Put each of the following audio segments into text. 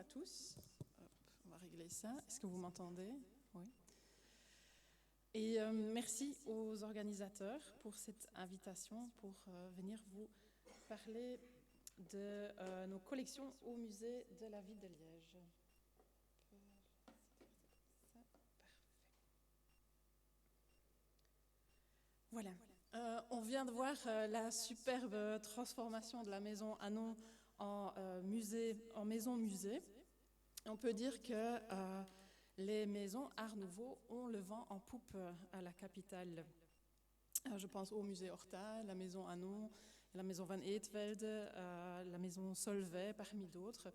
à tous. Hop, on va régler ça. Est-ce que vous m'entendez? Oui. Et merci aux organisateurs pour cette invitation, pour venir vous parler de nos collections au musée de la ville de Liège. Voilà. On vient de voir la superbe transformation de la maison Anon en maison-musée. On peut dire que les maisons Art Nouveau ont le vent en poupe à la capitale. Je pense au musée Horta, la maison Anon, la maison Van Eetvelde, la maison Solvay, parmi d'autres.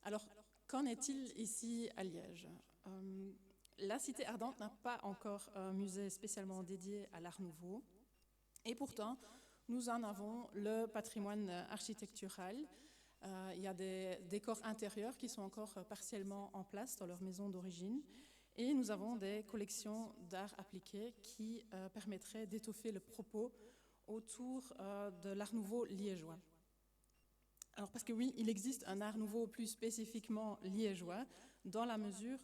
Alors, qu'en est-il ici à Liège? La Cité Ardente n'a pas encore un musée spécialement dédié à l'Art Nouveau. Et pourtant, nous en avons le patrimoine architectural. Il y a des décors intérieurs qui sont encore partiellement en place dans leur maison d'origine. Et nous avons des collections d'art appliqué qui permettraient d'étoffer le propos autour de l'art nouveau liégeois. Alors parce que oui, il existe un art nouveau plus spécifiquement liégeois, dans la mesure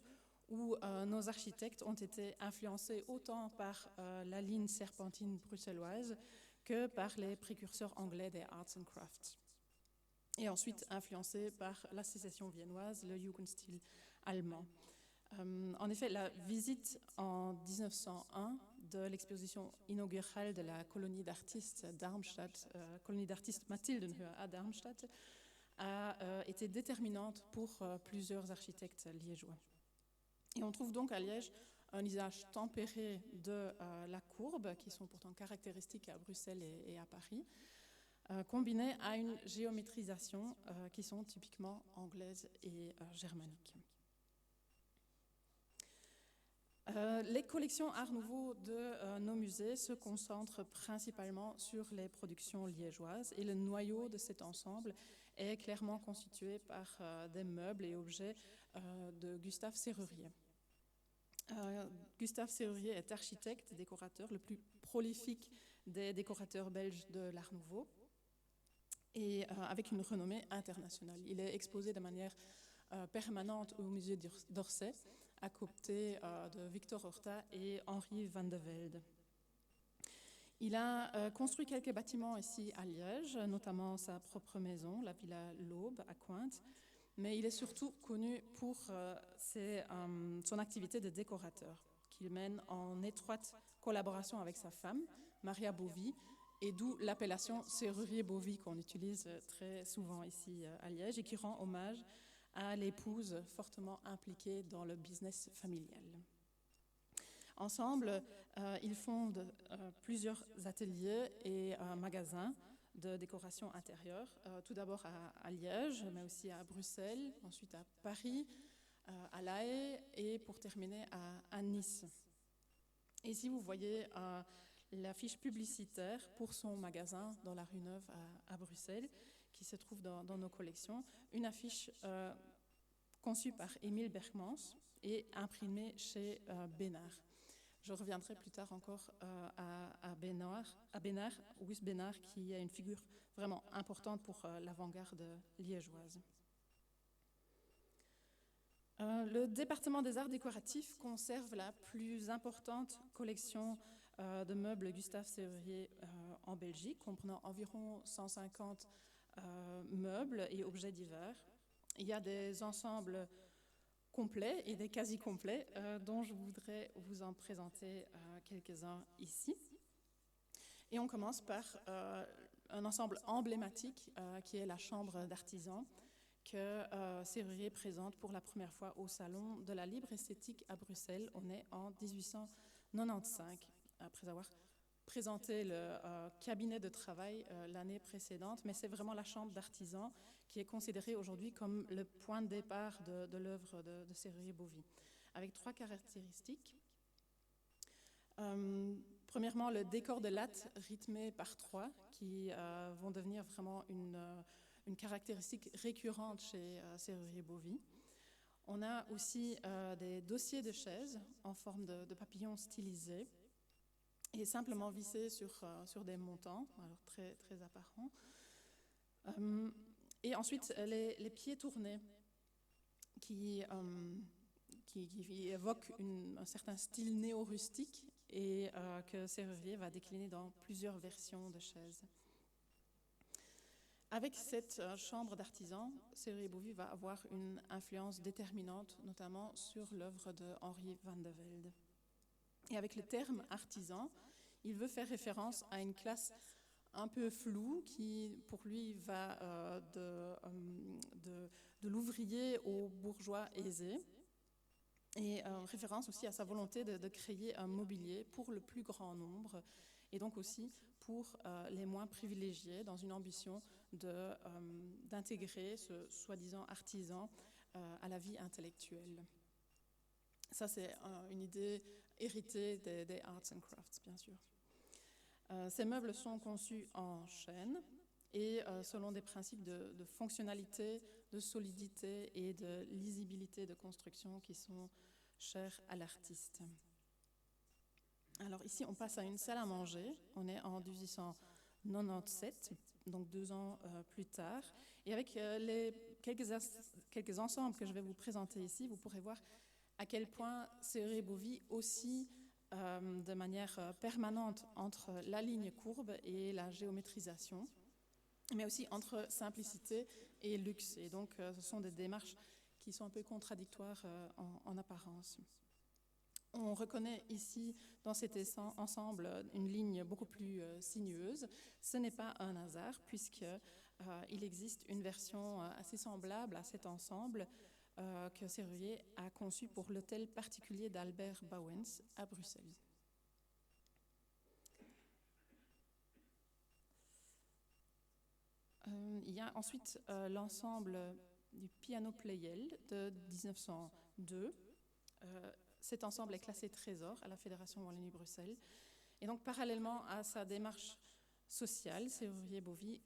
où nos architectes ont été influencés autant par la ligne serpentine bruxelloise que par les précurseurs anglais des arts and crafts. Et ensuite influencés par la sécession viennoise, le Jugendstil allemand. En effet, la visite en 1901 de l'exposition inaugurale de la colonie d'artistes Darmstadt, colonie d'artistes Mathildenhöhe à Darmstadt, a été déterminante pour plusieurs architectes liégeois. Et on trouve donc à Liège un usage tempéré de la courbe, qui sont pourtant caractéristiques à Bruxelles et à Paris, combiné à une géométrisation qui sont typiquement anglaise et germanique. Les collections Art Nouveau de nos musées se concentrent principalement sur les productions liégeoises et le noyau de cet ensemble est clairement constitué par des meubles et objets de Gustave Serrurier. Gustave Serrurier est architecte, décorateur, le plus prolifique des décorateurs belges de l'Art Nouveau et avec une renommée internationale. Il est exposé de manière permanente au musée d'Orsay, à côté de Victor Horta et Henri van de Velde. Il a construit quelques bâtiments ici à Liège, notamment sa propre maison, la Villa L'Aube à Cointe, mais il est surtout connu pour son activité de décorateur, qu'il mène en étroite collaboration avec sa femme, Maria Bovy, et d'où l'appellation Serrurier Bovy qu'on utilise très souvent ici à Liège et qui rend hommage à l'épouse fortement impliquée dans le business familial. Ensemble, ils fondent plusieurs ateliers et magasins de décoration intérieure, tout d'abord à Liège, mais aussi à Bruxelles, ensuite à Paris, à La Haye et pour terminer à Nice. Et ici, vous voyez l'affiche publicitaire pour son magasin dans la rue Neuve à Bruxelles, qui se trouve dans nos collections, une affiche conçue par Émile Bergmans et imprimée chez Bénard. Je reviendrai plus tard encore à Bénard, Auguste Bénard, qui est une figure vraiment importante pour l'avant-garde liégeoise. Le département des arts décoratifs conserve la plus importante collection de meubles Gustave Serrurier en Belgique, comprenant environ 150 meubles et objets divers. Il y a des ensembles complets et des quasi-complets dont je voudrais vous en présenter quelques-uns ici. Et on commence par un ensemble emblématique qui est la chambre d'artisan que Serrurier présente pour la première fois au Salon de la Libre Esthétique à Bruxelles. On est en 1895, après avoir présenté le cabinet de travail l'année précédente, mais c'est vraiment la chambre d'artisan qui est considérée aujourd'hui comme le point de départ de l'œuvre de Serrurier Bovy, avec trois caractéristiques. Premièrement, le décor de latte rythmé par trois, qui vont devenir vraiment une caractéristique récurrente chez Serrurier Bovy. On a aussi des dossiers de chaises en forme de papillons stylisés et simplement vissés sur des montants, alors très, très apparents. Et ensuite, les pieds tournés qui évoque un certain style néo-rustique et que Serrurier va décliner dans plusieurs versions de chaises. Avec cette chambre d'artisans, Serrurier-Bovie va avoir une influence déterminante, notamment sur l'œuvre de Henri van de Velde. Et avec le terme artisan, il veut faire référence à une classe un peu floue qui, pour lui, va de l'ouvrier au bourgeois aisé, et référence aussi à sa volonté de créer un mobilier pour le plus grand nombre, et donc aussi pour les moins privilégiés, dans une ambition d'intégrer ce soi-disant artisan à la vie intellectuelle. Ça, c'est une idée héritée des arts and crafts, bien sûr. Ces meubles sont conçus en chêne et selon des principes de fonctionnalité, de solidité et de lisibilité de construction qui sont chers à l'artiste. Alors ici, on passe à une salle à manger. On est en 1897, donc 2 ans plus tard. Et avec les quelques ensembles que je vais vous présenter ici, vous pourrez voir à quel point Serrurier-Bovie aussi de manière permanente entre la ligne courbe et la géométrisation, mais aussi entre simplicité et luxe. Et donc, ce sont des démarches qui sont un peu contradictoires en apparence. On reconnaît ici, dans cet ensemble, une ligne beaucoup plus sinueuse. Ce n'est pas un hasard, puisqu'il existe une version assez semblable à cet ensemble que Serrurier a conçu pour l'hôtel particulier d'Albert Bouwens à Bruxelles. Il y a ensuite l'ensemble du piano Pleyel de 1902. Cet ensemble est classé trésor à la Fédération Wallonie-Bruxelles. Et donc, parallèlement à sa démarche sociale, Serrurier-Bovie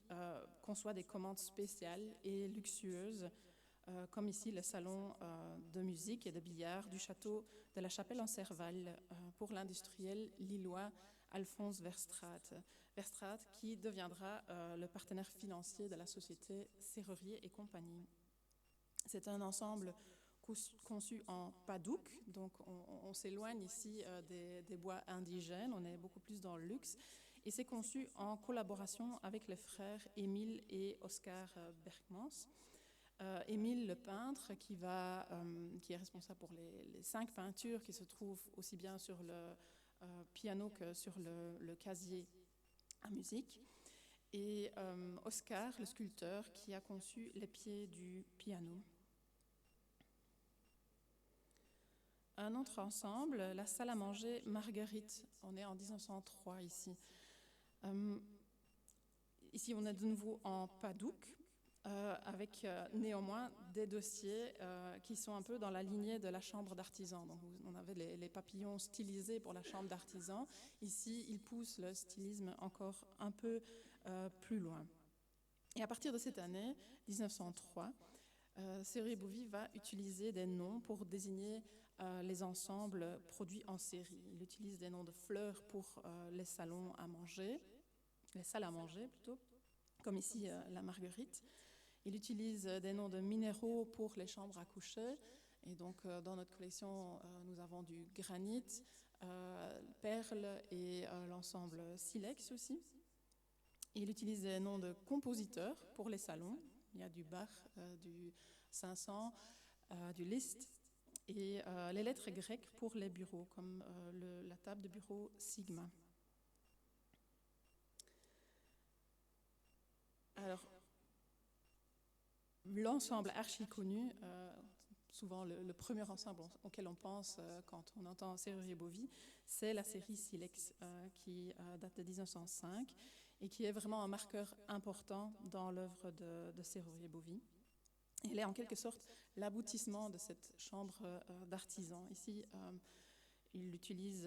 conçoit des commandes spéciales et luxueuses, comme ici le salon de musique et de billard du château de la Chapelle en Serval pour l'industriel lillois Alphonse Verstraete. Verstraete qui deviendra le partenaire financier de la société Serrurier et compagnie. C'est un ensemble conçu en padouk, donc on s'éloigne ici des bois indigènes, on est beaucoup plus dans le luxe, et c'est conçu en collaboration avec les frères Émile et Oscar Bergmans. Émile, le peintre, qui est responsable pour les 5 peintures qui se trouvent aussi bien sur le piano que sur le casier à musique, et Oscar, le sculpteur, qui a conçu les pieds du piano. Un autre ensemble, la salle à manger Marguerite. On est en 1903 ici. Ici, on est de nouveau en padouk, avec néanmoins des dossiers qui sont un peu dans la lignée de la chambre d'artisan. Donc, on avait les papillons stylisés pour la chambre d'artisan. Ici, ils poussent le stylisme encore un peu plus loin. Et à partir de cette année, 1903, Serrurier-Bovie va utiliser des noms pour désigner les ensembles produits en série. Il utilise des noms de fleurs pour les salons à manger, les salles à manger plutôt, comme ici la Marguerite. Il utilise des noms de minéraux pour les chambres à coucher. Et donc, dans notre collection, nous avons du granit, perle et l'ensemble silex aussi. Et il utilise des noms de compositeurs pour les salons. Il y a du Bach, du Saint-Saëns, du Liszt. Et les lettres grecques pour les bureaux, comme la table de bureau Sigma. Alors, l'ensemble archi connu, souvent le premier ensemble auquel on pense quand on entend Serrurier-Bovie, c'est la série Silex qui date de 1905 et qui est vraiment un marqueur important dans l'œuvre de Serrurier-Bovie. Elle est en quelque sorte l'aboutissement de cette chambre d'artisan. Ici, il utilise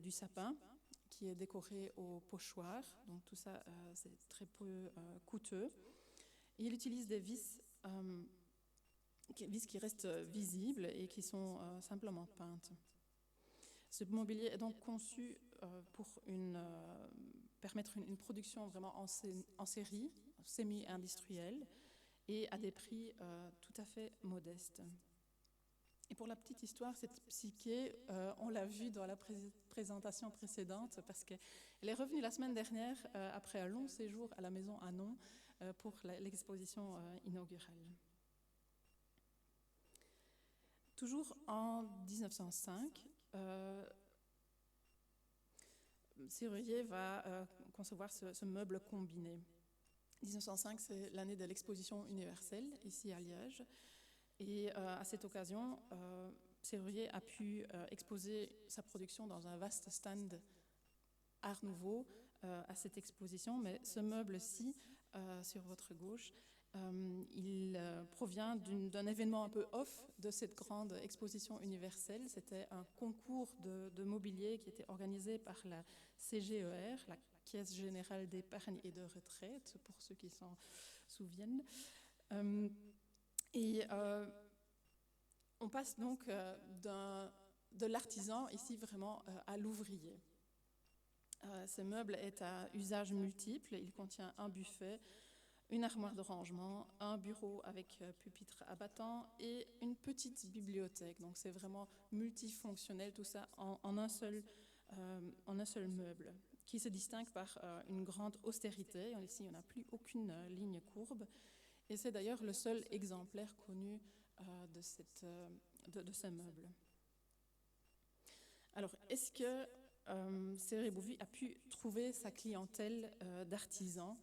du sapin qui est décoré au pochoir, donc tout ça c'est très peu coûteux. Et il utilise des vis qui restent visibles et qui sont simplement peintes. Ce mobilier est donc conçu pour permettre une production vraiment en série, semi-industrielle, et à des prix tout à fait modestes. Et pour la petite histoire, cette psyché, on l'a vu dans la présentation précédente, parce qu'elle est revenue la semaine dernière, après un long séjour à la maison Anon, pour l'exposition inaugurale. Toujours en 1905, Serrurier va concevoir ce meuble combiné. 1905, c'est l'année de l'exposition universelle, ici à Liège. Et à cette occasion, Serrurier a pu exposer sa production dans un vaste stand Art Nouveau à cette exposition. Mais ce meuble-ci, sur votre gauche, il provient d'un événement un peu off de cette grande exposition universelle. C'était un concours de mobilier qui était organisé par la CGER, la Caisse générale d'épargne et de retraite, pour ceux qui s'en souviennent. On passe donc de l'artisan, ici vraiment, à l'ouvrier. Ce meuble est à usage multiple. Il contient un buffet, une armoire de rangement, un bureau avec pupitre abattant et une petite bibliothèque. Donc c'est vraiment multifonctionnel, tout ça en un seul meuble, qui se distingue par une grande austérité. Ici, il n'y en a plus aucune ligne courbe. Et c'est d'ailleurs le seul exemplaire connu de ce meuble. Alors, est-ce que Serrurier Bovy a pu trouver sa clientèle d'artisans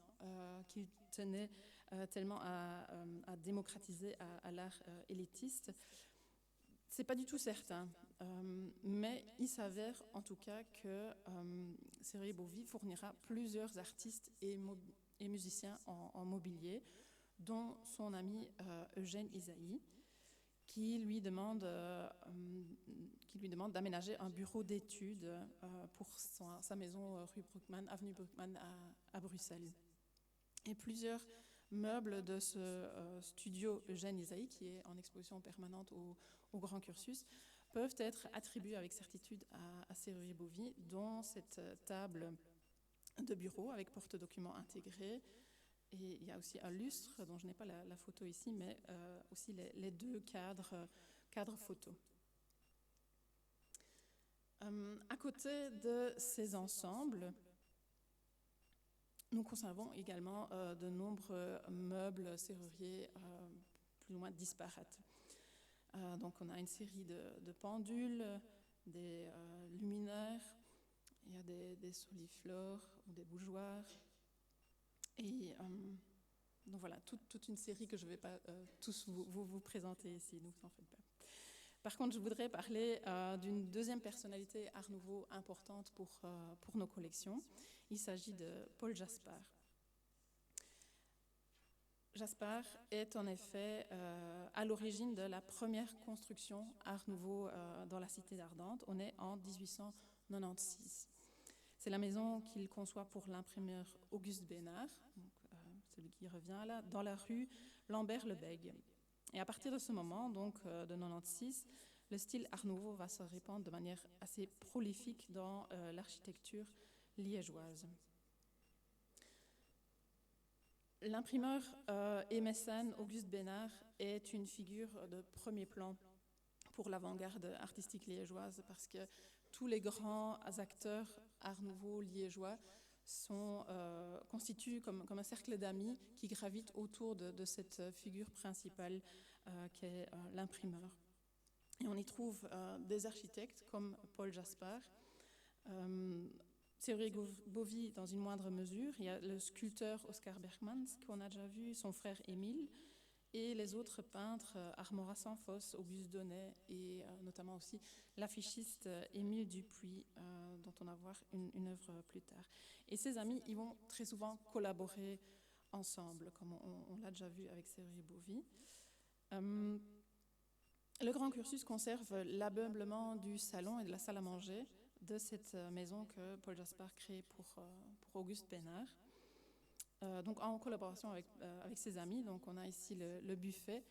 qu'il tenait tellement à démocratiser à l'art élitiste? C'est pas du tout certain, mais il s'avère en tout cas que Serrurier Bovy fournira plusieurs artistes et musiciens en mobilier, dont son ami Eugène Ysaÿe, qui lui demande d'aménager un bureau d'études pour sa maison rue Bruckmann, avenue Bruckmann à Bruxelles. Et plusieurs meubles de ce studio Eugène Ysaÿe, qui est en exposition permanente au Grand Cursus, peuvent être attribués avec certitude à Serrurier Bovy, dont cette table de bureau avec porte-documents intégré. Et il y a aussi un lustre, dont je n'ai pas la photo ici, mais aussi les deux cadres photos. À côté de ces ensembles, nous conservons également de nombreux meubles serruriers plus ou moins disparates. Donc on a une série de pendules, des luminaires, il y a des soliflores ou des bougeoirs. Et donc voilà, toute une série que je ne vais pas tous vous présenter ici, ne vous en faites pas. Par contre, je voudrais parler d'une deuxième personnalité Art Nouveau importante pour nos collections. Il s'agit de Paul Jaspar. Jaspar est en effet à l'origine de la première construction Art Nouveau dans la cité d'Ardentes. On est en 1896. C'est la maison qu'il conçoit pour l'imprimeur Auguste Bénard, donc, celui qui revient là, dans la rue Lambert-le-Bègue. Et à partir de ce moment, donc de 96, le style Art Nouveau va se répandre de manière assez prolifique dans l'architecture liégeoise. L'imprimeur et mécène Auguste Bénard est une figure de premier plan pour l'avant-garde artistique liégeoise, parce que tous les grands acteurs Art Nouveau liégeois constituent comme un cercle d'amis qui gravitent autour de cette figure principale qu'est l'imprimeur. Et on y trouve des architectes comme Paul Jaspar, Serrurier Bovy dans une moindre mesure. Il y a le sculpteur Oscar Bergmans qu'on a déjà vu, son frère Émile, et les autres peintres, Armora Sanfos, Auguste Donnet et notamment aussi l'affichiste Émile Dupuis, dont on va voir une œuvre plus tard. Et ces amis, ils vont très souvent collaborer ensemble, comme on l'a déjà vu avec Serrurier Bovy. Le Grand Cursus conserve l'ameublement du salon et de la salle à manger de cette maison que Paul Jaspar crée pour Auguste Bénard. Donc en collaboration avec ses amis. Donc on a ici le buffet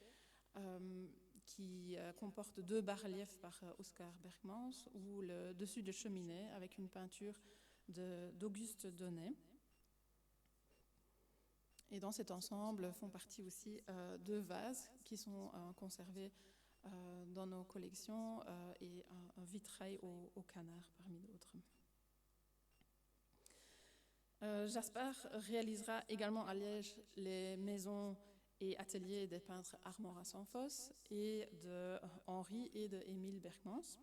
qui comporte 2 bas-reliefs par Oscar Bergmans, ou le dessus de cheminée avec une peinture d'Auguste Donnet. Et dans cet ensemble font partie aussi 2 vases qui sont conservés dans nos collections et un vitrail au canard parmi d'autres. Jasper réalisera également à Liège les maisons et ateliers des peintres Armand Rassenfoss et de Henri et de Émile Berkmans,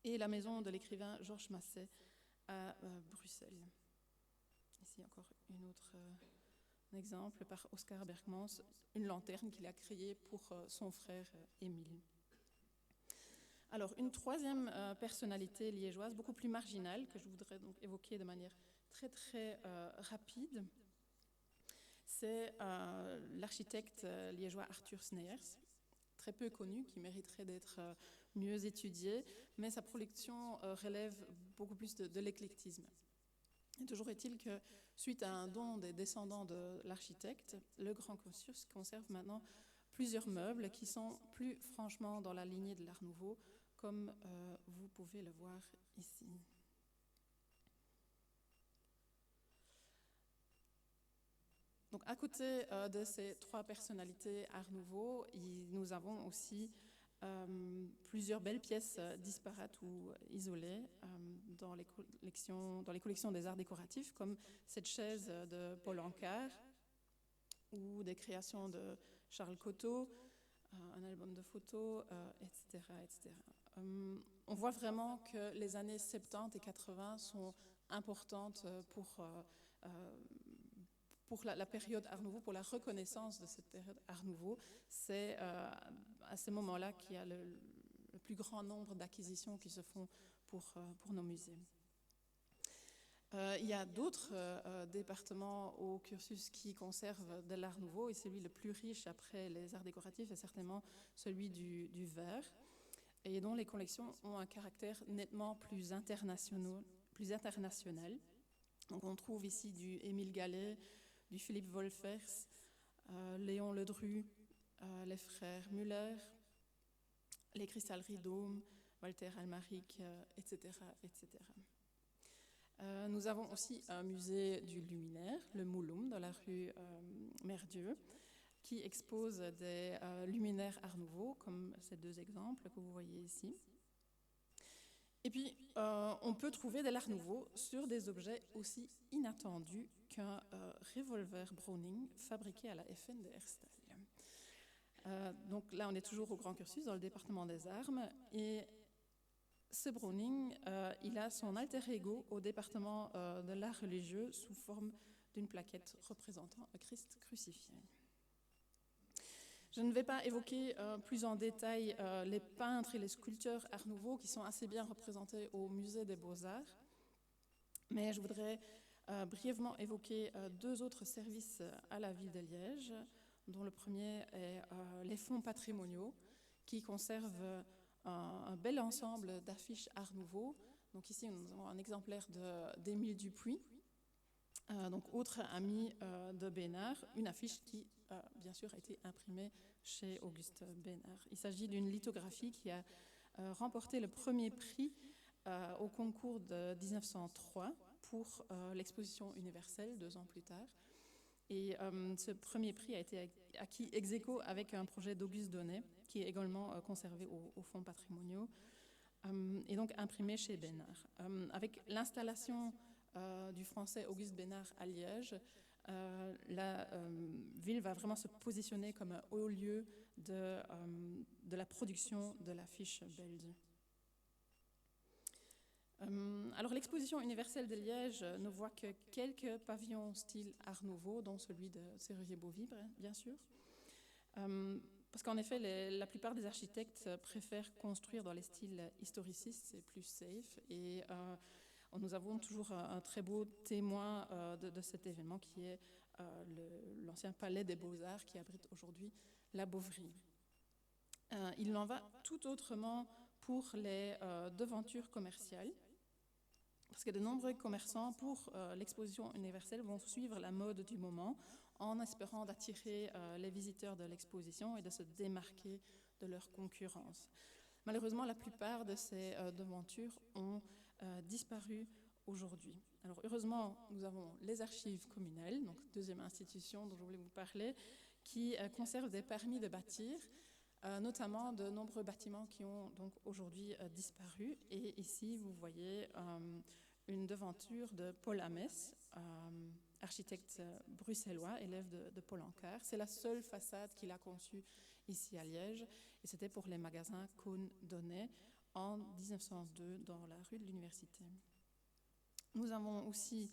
et la maison de l'écrivain Georges Masset à Bruxelles. Ici encore un exemple par Oscar Berkmans, une lanterne qu'il a créée pour son frère Émile. Alors, une troisième personnalité liégeoise, beaucoup plus marginale, que je voudrais donc évoquer de manière très rapide, c'est l'architecte liégeois Arthur Sneyers, très peu connu, qui mériterait d'être mieux étudié, mais sa production relève beaucoup plus de l'éclectisme. Toujours est-il que, suite à un don des descendants de l'architecte, le Grand Cursus conserve maintenant plusieurs meubles qui sont plus franchement dans la lignée de l'Art Nouveau, comme vous pouvez le voir ici. Donc, à côté de ces trois personnalités Art Nouveau, nous avons aussi plusieurs belles pièces disparates ou isolées dans les collections des arts décoratifs, comme cette chaise de Paul Ancar ou des créations de Charles Cotteau, un album de photos, etc. On voit vraiment que les années 70 et 80 sont importantes pour la période Art Nouveau, pour la reconnaissance de cette période Art Nouveau. C'est à ce moment-là qu'il y a le plus grand nombre d'acquisitions qui se font pour nos musées. Il y a d'autres départements au cursus qui conservent de l'Art Nouveau, et celui le plus riche après les arts décoratifs est certainement celui du verre, et dont les collections ont un caractère nettement plus international. Donc on trouve ici du Émile Gallet, du Philippe Wolfers, Léon Ledru, les frères Müller, les cristalleries Dôme, Walter Almaric, etc. Nous avons aussi un musée du luminaire, le Moulum, dans la rue Merdieu, qui expose des luminaires Art Nouveau, comme ces deux exemples que vous voyez ici. Et puis, on peut trouver de l'Art Nouveau sur des objets aussi inattendus qu'un revolver Browning fabriqué à la FN de Herstal. Donc là, on est toujours au Grand Cursus, dans le département des armes, et ce Browning, il a son alter ego au département de l'art religieux sous forme d'une plaquette représentant un Christ crucifié. Je ne vais pas évoquer plus en détail les peintres et les sculpteurs Art Nouveau qui sont assez bien représentés au Musée des Beaux-Arts, mais je voudrais brièvement évoquer deux autres services à la ville de Liège, dont le premier est les fonds patrimoniaux, qui conservent un bel ensemble d'affiches Art Nouveau. Donc ici, nous avons un exemplaire d'Émile Dupuis, donc autre ami de Bénard, une affiche qui, bien sûr, a été imprimée chez Auguste Bénard. Il s'agit d'une lithographie qui a remporté le premier prix au concours de 1903 pour l'exposition universelle 2 ans plus tard. Et ce premier prix a été acquis ex aequo avec un projet d'Auguste Donnet, qui est également conservé aux fonds patrimoniaux, et donc imprimé chez Bénard. Avec l'installation du français Auguste Bénard à Liège, la ville va vraiment se positionner comme un haut lieu de la production de l'affiche belge. Alors l'exposition universelle de Liège ne voit que quelques pavillons style Art Nouveau, dont celui de Sérurier-Beauvais, bien sûr. Parce qu'en effet, la plupart des architectes préfèrent construire dans les styles historicistes, c'est plus safe. Et nous avons toujours un très beau témoin de cet événement qui est l'ancien palais des Beaux-Arts qui abrite aujourd'hui la Beauvrie. Il en va tout autrement pour les devantures commerciales. Parce que de nombreux commerçants, pour l'exposition universelle, vont suivre la mode du moment en espérant d'attirer les visiteurs de l'exposition et de se démarquer de leur concurrence. Malheureusement, la plupart de ces devantures ont disparu aujourd'hui. Alors heureusement, nous avons les archives communales, donc deuxième institution dont je voulais vous parler, qui conservent des permis de bâtir notamment de nombreux bâtiments qui ont donc aujourd'hui disparu. Et ici, vous voyez une devanture de Paul Hamès, architecte bruxellois, élève de Paul Anker. C'est la seule façade qu'il a conçue ici à Liège, et c'était pour les magasins Cône-Donnet en 1902 dans la rue de l'Université. Nous avons aussi,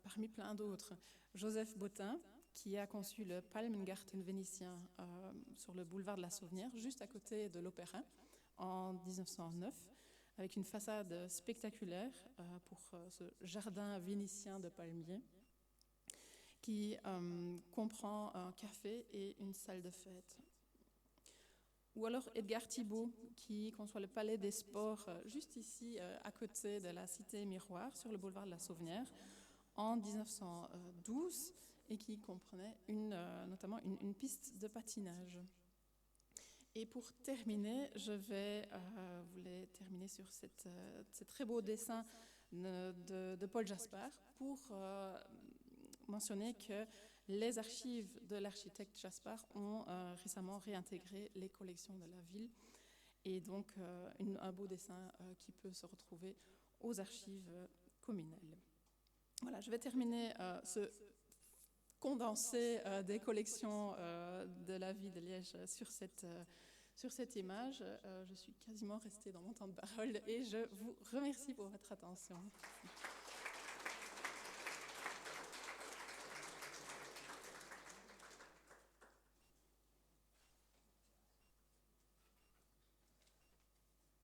parmi plein d'autres, Joseph Bottin, qui a conçu le Palmengarten vénitien sur le boulevard de la Sauvenière, juste à côté de l'Opéra, en 1909, avec une façade spectaculaire pour ce jardin vénitien de palmiers, qui comprend un café et une salle de fête. Ou alors Edgar Thibault, qui conçoit le Palais des Sports juste ici, à côté de la Cité Miroir, sur le boulevard de la Sauvenière, en 1912, et qui comprenait notamment une piste de patinage. Et pour terminer, je voulais terminer sur ce très beau dessin de Paul Jaspard pour mentionner que les archives de l'architecte Jaspard ont récemment réintégré les collections de la ville, et donc un beau dessin qui peut se retrouver aux archives communales. Voilà, je vais terminer ce condensé des collections de la ville de Liège sur cette image. Je suis quasiment restée dans mon temps de parole et je vous remercie pour votre attention.